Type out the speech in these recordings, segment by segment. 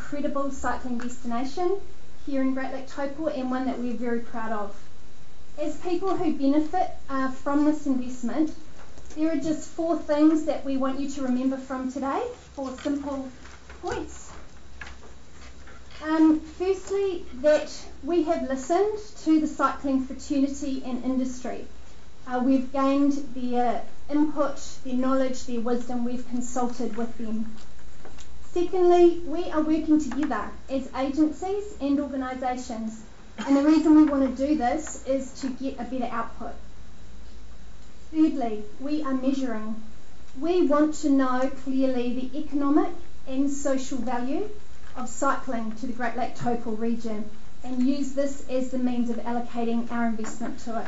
incredible cycling destination here in Great Lake Taupo, and one that we're very proud of. As people who benefit from this investment, there are just 4 things that we want you to remember from today, 4 simple points. Firstly, that we have listened to the cycling fraternity and industry. We've gained their input, their knowledge, their wisdom. We've consulted with them. Secondly, we are working together as agencies and organisations, and the reason we want to do this is to get a better output. Thirdly, we are measuring. We want to know clearly the economic and social value of cycling to the Great Lake Taupo region and use this as the means of allocating our investment to it.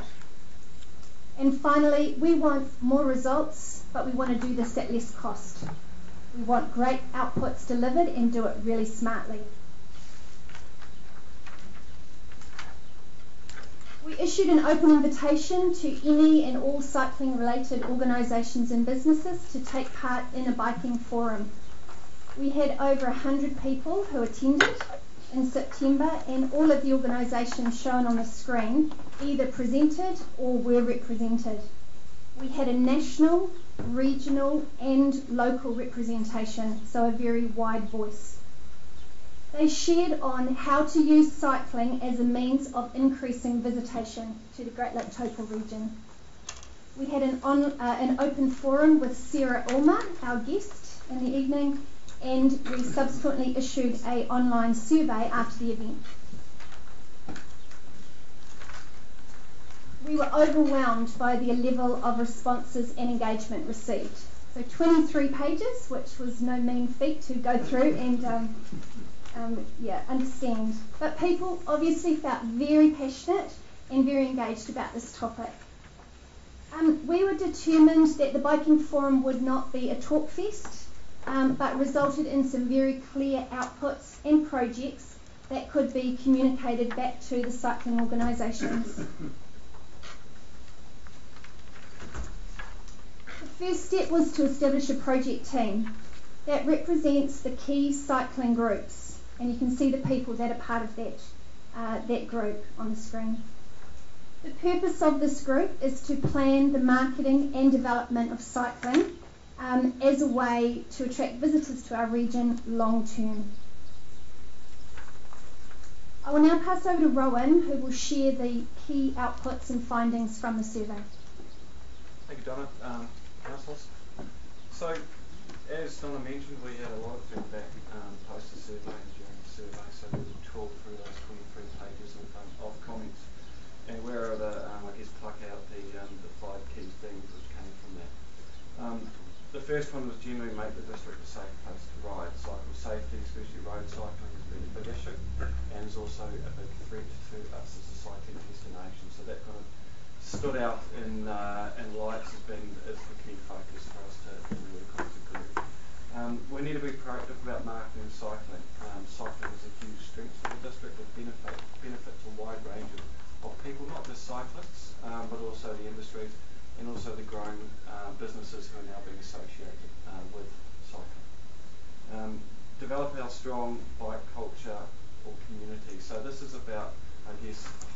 And finally, we want more results, but we want to do this at less cost. We want great outputs delivered and do it really smartly. We issued an open invitation to any and all cycling related organisations and businesses to take part in a biking forum. We had over 100 people who attended in September, and all of the organisations shown on the screen either presented or were represented. We had a national, regional and local representation, so a very wide voice. They shared on how to use cycling as a means of increasing visitation to the Great Lake Taupo region. We had an open forum with Sarah Ulmer, our guest, in the evening, and we subsequently issued an online survey after the event. We were overwhelmed by the level of responses and engagement received. So 23 pages, which was no mean feat to go through and understand. But people obviously felt very passionate and very engaged about this topic. We were determined that the biking forum would not be a talk fest, but resulted in some very clear outputs and projects that could be communicated back to the cycling organisations. The first step was to establish a project team that represents the key cycling groups, and you can see the people that are part of that group on the screen. The purpose of this group is to plan the marketing and development of cycling as a way to attract visitors to our region long term. I will now pass over to Rowan, who will share the key outputs and findings from the survey. Thank you, Donna. Councillors. So, as Donna mentioned, we had a lot of feedback post the survey and during the survey, so we will talk through those 23 pages of comments and where are the, pluck out the 5 key themes which came from that. The first one was generally make the district a safe place to ride. Cycle safety, especially road cycling, has been a big issue and is also a big threat to us as a cycling destination. So that kind of stood out in lights as being as the key focus for us to really come to group. We need to be proactive about marketing cycling. Cycling is a huge strength for the district. It benefits a wide range of people, not just cyclists, but also the industries and also the growing businesses who are now being associated with cycling. Develop our strong bike culture or community. So this is about,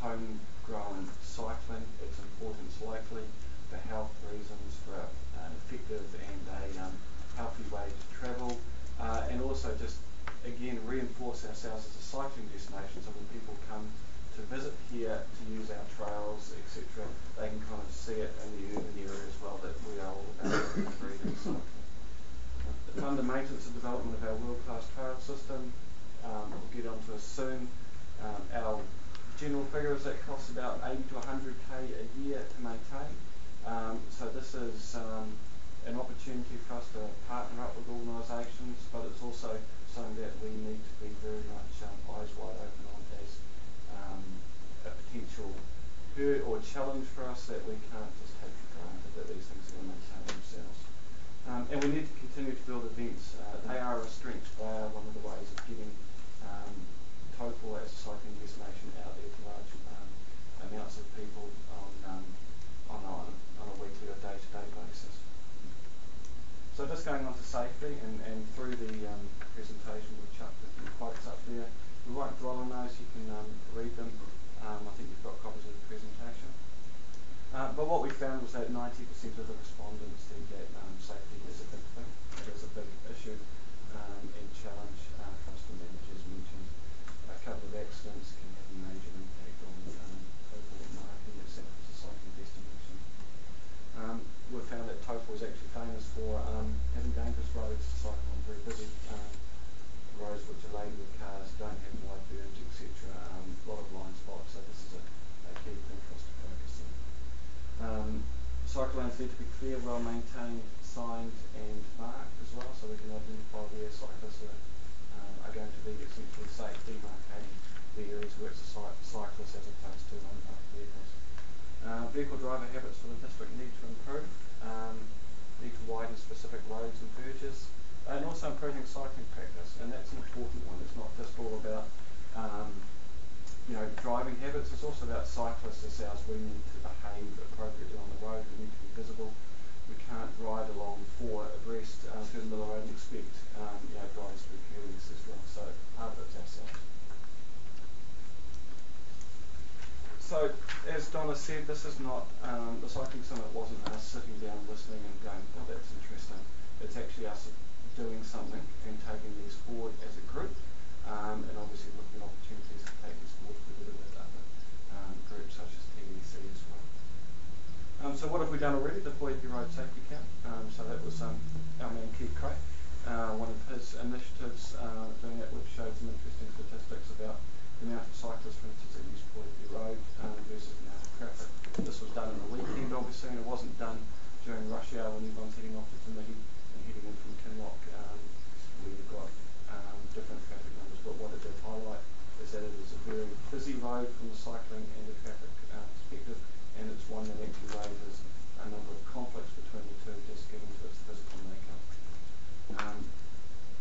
homegrown cycling, its importance locally, for health reasons, for an effective and a healthy way to travel, and also just, again, reinforce ourselves as a cycling destination so when people come to visit here to use our trails, etc., they can kind of see it in the urban area as well, that we are all about breathing cycling. The fund and maintenance and development of our world-class trail system, we'll get onto this soon. Our general figure is that costs about 80 to 100k a year to maintain. So this is an opportunity for us to partner up with organisations, but it's also something that we need to be very much eyes wide open on as a potential hurt or challenge for us, that we can't just take for granted that these things are going to maintain themselves. And we need to continue to build events. They are a strength. They are one of the ways of getting Taupo as a cycling destination out there to large amounts of people on a weekly or day-to-day basis. So just going on to safety, and through the presentation we've chucked a few quotes 80% of the respondents said that safety is a big thing. It is a big issue and challenge for us to manage. As mentioned, a couple of accidents can have a major impact on overall marketing, etc. as a cycling destination. We've found that Taupo is actually famous for having dangerous roads to cycle on, very busy roads which are laden with cars, don't have wide berms, etc. A lot of blind spots, so this is a key thing for us to focus on. Cycle lanes need to be clear, well maintained, signed and marked as well, so we can identify where cyclists are going to be essentially safe, demarcating the areas where it's a cyclist as opposed to other vehicles. Vehicle driver habits for the district need to improve, need to widen specific roads and verges, and also improving cycling practice, and that's an important one. It's not just all about driving habits, it's also about cyclists ourselves. We need to behave appropriately on the road, we need to be visible. We can't ride along four abreast through the middle of the road and expect drivers to be careless as well, so part of it's ourselves. So, as Donna said, this is not, the Cycling Summit wasn't us sitting down listening and going, oh that's interesting. It's actually us doing something and taking these forward as a group, and obviously looking at opportunities to take these forward together with other groups such as TDC as well. So what have we done already? The Pouakani Road Safety Camp. So that was our man Keith Craig, one of his initiatives doing that, which showed some interesting statistics about the amount of cyclists, for instance, that use Pouakani Road versus the amount of traffic. This was done on the weekend, obviously, and it wasn't done during rush hour when everyone's heading off to Tamihi and heading in from Kinloch, where you've got different traffic numbers. But what it did highlight is that it is a very busy road from the cycling and the traffic perspective, and it's one that actually raises a number of conflicts between the two, just given to its physical makeup.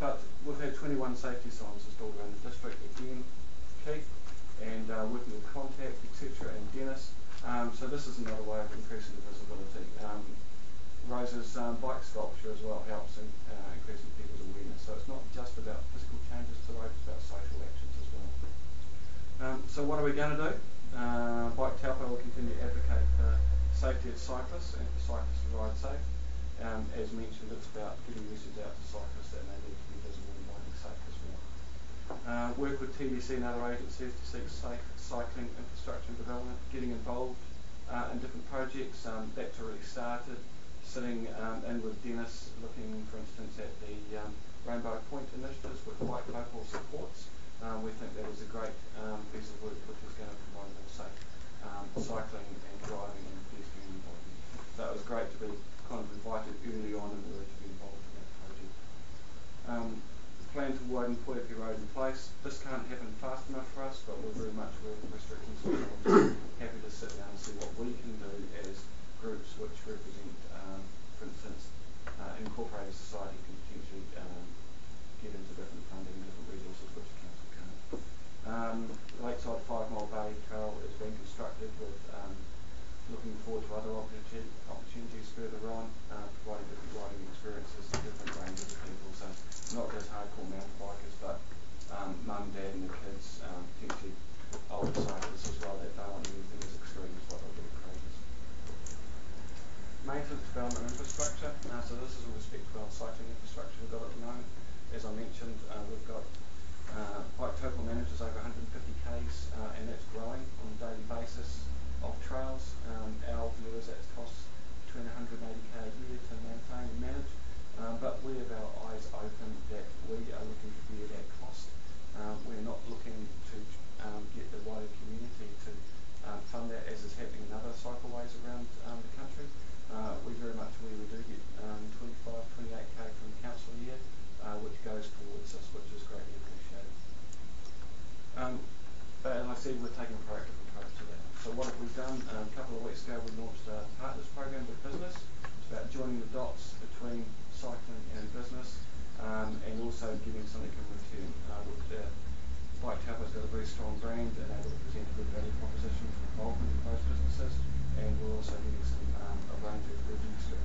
But we've had 21 safety signs installed around the district, again, Keith, and working with Contact, etc., and Dennis. So this is another way of increasing the visibility. Rose's bike sculpture as well helps in increasing people's awareness. So it's not just about physical changes to the road, it's about social actions as well. So what are we going to do? Bike Taupo will continue to advocate for safety of cyclists and for cyclists to ride safe. As mentioned, it's about getting message out to cyclists that they need to be visible and riding safe as well. Work with TDC and other agencies to seek safe cycling infrastructure and development, getting involved in different projects. That's already started. Sitting in with Dennis, looking, for instance, at the Rainbow Point initiatives, which Bike Taupo supports. We think that is a great piece of work which is going to provide more safe cycling and driving and pedestrian environment. So it was great to be kind of invited early on and really to be involved in that project. Plan to widen Pouakani Road in place. This can't happen fast enough for us, but we're very much with restrictions and challenges. Happy to sit down and see what we can do as groups which represent, for instance, incorporated society can potentially get into different funding and different resources which the council can't. Lakeside 5 Mile Bay Trail is being constructed with looking forward to other opportunities further on, providing different riding experiences to different ranges of people. So not just hardcore mountain bikers, but mum, dad and the kids, potentially older cyclists as well that don't want anything as extreme as what they'll do for ages. Maintenance, development, infrastructure. So this is in respect to our cycling infrastructure we've got at the moment. As I mentioned, we've got Bike Taupo manages over 150 k's, and that's growing on a daily basis of trails. Our view is that it costs between 180k a year to maintain and manage, but we have our eyes open that we are looking to bear that cost. We're not looking to get the wider community to fund that, as is happening in other cycleways around the country. We very much we do get 28k from the council a year, which goes towards this, which is greatly appreciated. But as I said, we're taking a proactive approach to that. So what have we done? A couple of weeks ago we launched a partners program with business. It's about joining the dots between cycling and business, and also giving something in return. Bike Taupo's got a very strong brand and able to present a good value proposition for involvement in those businesses, and we're also getting some a range of revenue streams